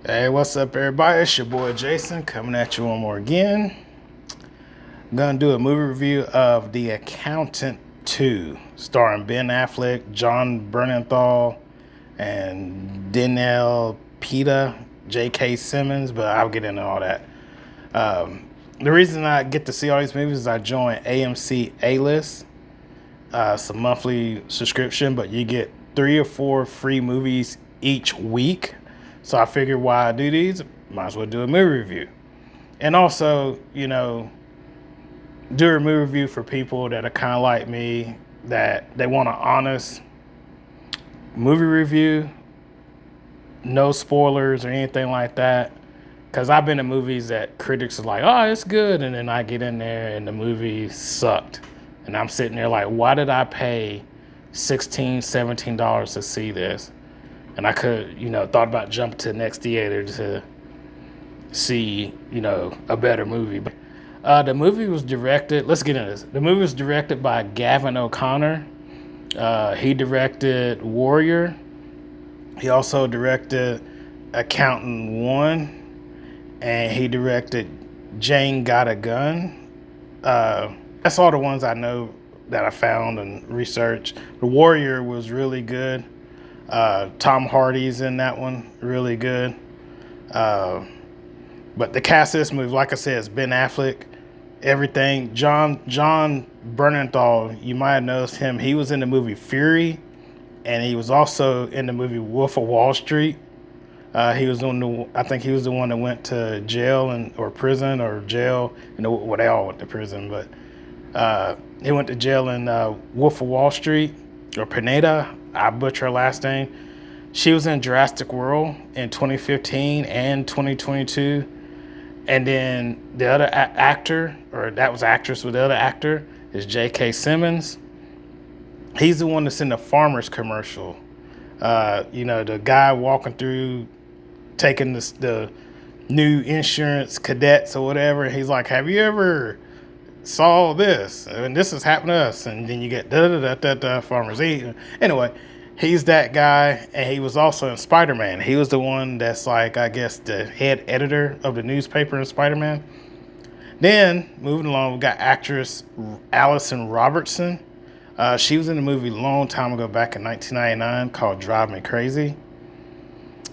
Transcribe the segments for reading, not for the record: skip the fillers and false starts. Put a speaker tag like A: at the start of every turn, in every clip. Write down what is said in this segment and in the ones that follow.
A: Hey, what's up, everybody? It's your boy Jason coming at you one more again. I'm gonna do a movie review of The Accountant 2, starring Ben Affleck, John Bernthal, and Denzel Pita, J.K. Simmons, but I'll get into all that. The reason I get to see all these movies is I joined AMC A-List. It's a monthly subscription, but you get 3 or 4 free movies each week. So I figured why I do these, might as well do a movie review. And also, do a movie review for people that are kind of like me, that they want an honest movie review, no spoilers or anything like that. Because I've been in movies that critics are like, oh, it's good. And then I get in there and the movie sucked. And I'm sitting there like, why did I pay $16, $17 to see this? And I could, thought about jumping to the next theater to see, a better movie. But the movie was directed, let's get into this. The movie was directed by Gavin O'Connor. He directed Warrior. He also directed Accountant 1. And he directed Jane Got a Gun. That's all the ones I know that I found and researched. The Warrior was really good. Tom Hardy's in that one, really good. But the cast of this movie, like I said, is Ben Affleck. Everything. John Bernthal, you might have noticed him. He was in the movie Fury, and he was also in the movie Wolf of Wall Street. He was I think he was the one that went to jail or prison or jail. Well, they all went to prison, but he went to jail in Wolf of Wall Street, or Pineda. I butcher her last name. She was in Jurassic World in 2015 and 2022. And then the other actor, or that was actress with the other actor, is J.K. Simmons. He's the one that's in the Farmers commercial. The guy walking through, taking the new insurance cadets or whatever. He's like, have you ever saw this? And this has happened to us. And then you get Farmers. Anyway, he's that guy. And he was also in Spider-Man. He was the one that's like, I guess, the head editor of the newspaper in Spider-Man. Then, moving along, we got actress Allison Robertson. She was in a movie a long time ago, back in 1999, called Drive Me Crazy.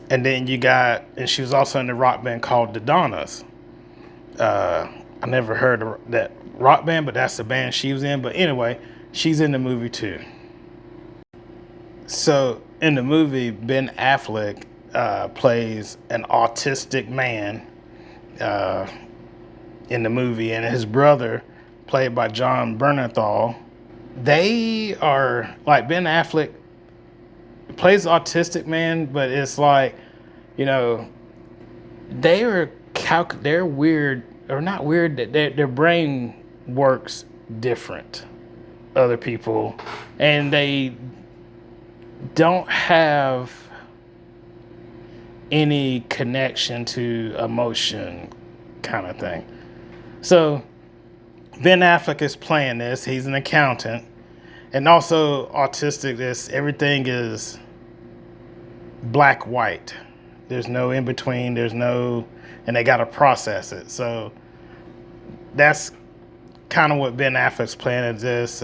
A: And then and she was also in the rock band called The Donnas. I never heard of that rock band, but that's the band she was in. But anyway, she's in the movie too. So in the movie, Ben Affleck plays an autistic man in the movie, and his brother, played by John Bernthal. They are like, Ben Affleck plays autistic man, but it's like, they're weird, or not weird, that their brain works different other people, and they don't have any connection to emotion kind of thing. So Ben Affleck is playing this. He's an accountant, and also autistic. Everything is black white. There's no in between. And they got to process it. So that's kind of what Ben Affleck's playing is this.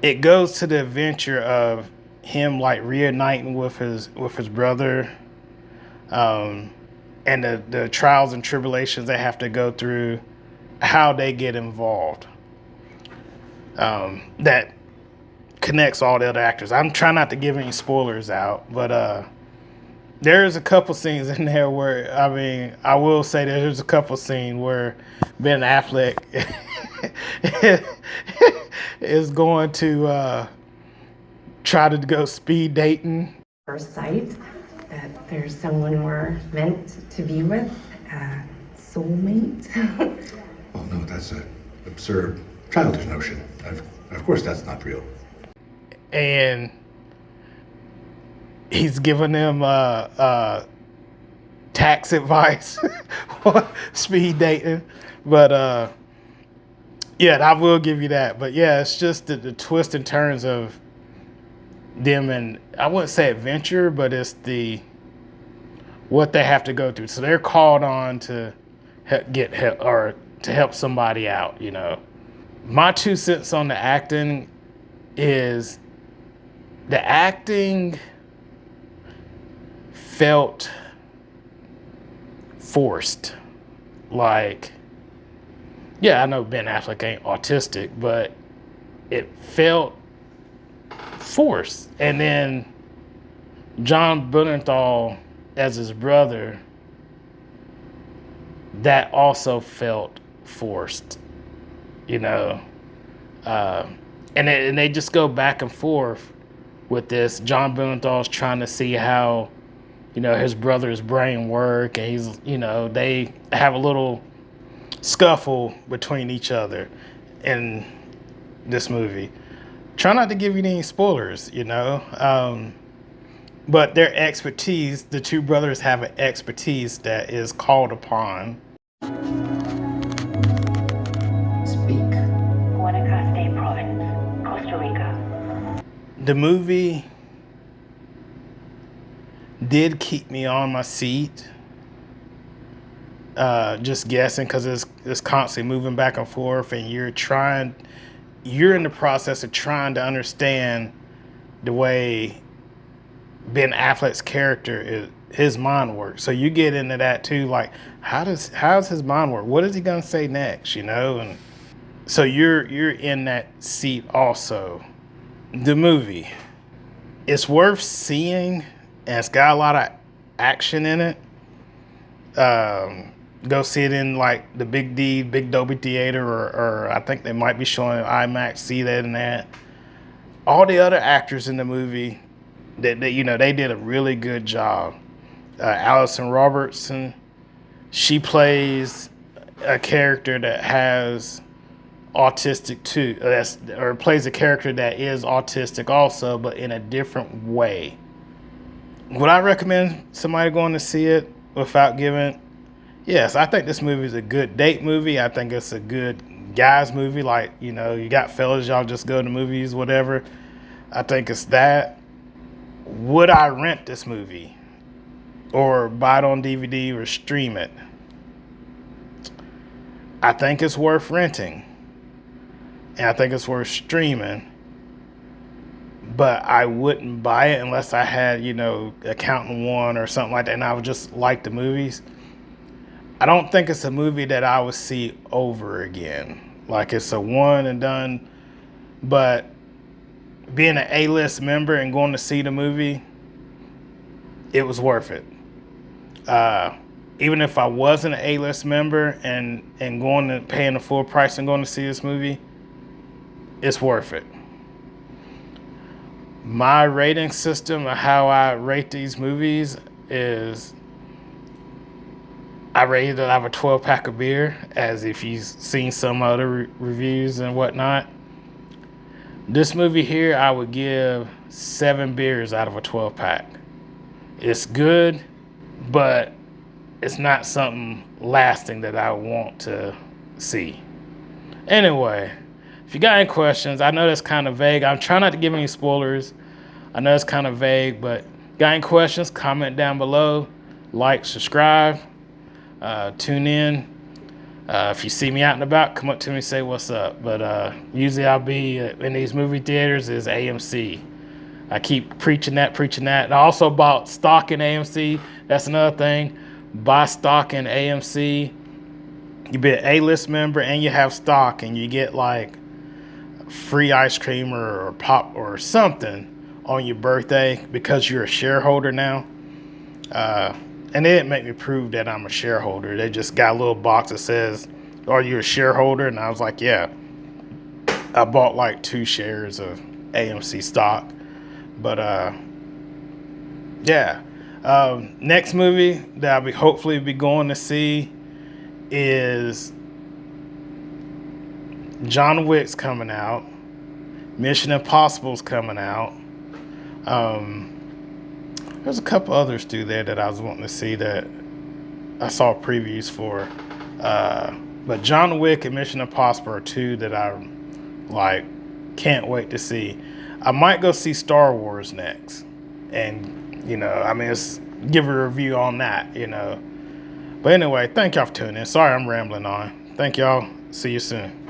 A: It goes to the adventure of him like reuniting with his brother, and the trials and tribulations they have to go through, how they get involved. That connects all the other actors. I'm trying not to give any spoilers out, but there's a couple scenes in there where, I will say that there's a couple scenes where Ben Affleck is going to try to go speed dating.
B: First sight, that there's someone we're meant to be with, a soulmate.
C: Oh no, that's an absurd, childish notion. Of course that's not real.
A: And he's giving them tax advice on speed dating. But yeah, I will give you that. But yeah, it's just the twists and turns of them, and I wouldn't say adventure, but it's the what they have to go through. So they're called on to get help or to help somebody out, you know. My 2 cents on the acting is the acting felt forced. Like, yeah, I know Ben Affleck ain't autistic, but it felt forced. And then John Bernthal as his brother, that also felt forced, you know. And they just go back and forth with this. John Bernthal's trying to see how, you know, his brother's brain work, and he's, you know, they have a little scuffle between each other in this movie. Try not to give you any spoilers, you know. But their expertise, the two brothers have an expertise that is called upon.
D: Speak.
E: Guanacaste Province, Costa Rica.
A: The movie did keep me on my seat, just guessing, because it's constantly moving back and forth, and you're in the process of trying to understand the way Ben Affleck's character his mind works. So you get into that too, like how's his mind work? What is he gonna say next? You know, and so you're in that seat also. The movie, it's worth seeing, and it's got a lot of action in it. Go see it in like the Big Dolby Theater, or I think they might be showing IMAX. See that in that. All the other actors in the movie, that you know, they did a really good job. Allison Robertson, she plays a character that has autistic too. Or plays a character that is autistic also, but in a different way. Would I recommend somebody going to see it without giving? Yes, I think this movie is a good date movie. I think it's a good guys movie. Like, you know, you got fellas, y'all just go to movies, whatever. I think it's that. Would I rent this movie or buy it on DVD or stream it? I think it's worth renting, and I think it's worth streaming, but I wouldn't buy it unless I had, you know, Accountant One or something like that, and I would just like the movies. I don't think it's a movie that I would see over again. Like, it's a one and done, but being an A-list member and going to see the movie, it was worth it. Even if I wasn't an A-list member and going and paying the full price and going to see this movie, it's worth it. My rating system of how I rate these movies is I rate it out of a 12-pack of beer, as if you've seen some other reviews and whatnot. This movie here, I would give 7 beers out of a 12-pack. It's good, but it's not something lasting that I want to see. Anyway, if you got any questions, I know that's kind of vague. I'm trying not to give any spoilers. I know it's kind of vague, but got any questions, comment down below. Like, subscribe, tune in. If you see me out and about, come up to me and say what's up. But usually I'll be in these movie theaters is AMC. I keep preaching that. And I also bought stock in AMC. That's another thing. Buy stock in AMC. You be an A-list member and you have stock, and you get like free ice cream or pop or something on your birthday because you're a shareholder now. And they didn't make me prove that I'm a shareholder. They just got a little box that says, "Are you a shareholder?" And I was like, yeah. I bought like 2 shares of AMC stock. But yeah. Next movie that I'll hopefully be going to see is John Wick's coming out. Mission Impossible's coming out. There's a couple others through there that I was wanting to see that I saw previews for. But John Wick and Mission Impossible are 2 that I like can't wait to see. I might go see Star Wars next. And, you know, I mean, give a review on that, you know. But anyway, thank y'all for tuning in. Sorry I'm rambling on. Thank y'all. See you soon.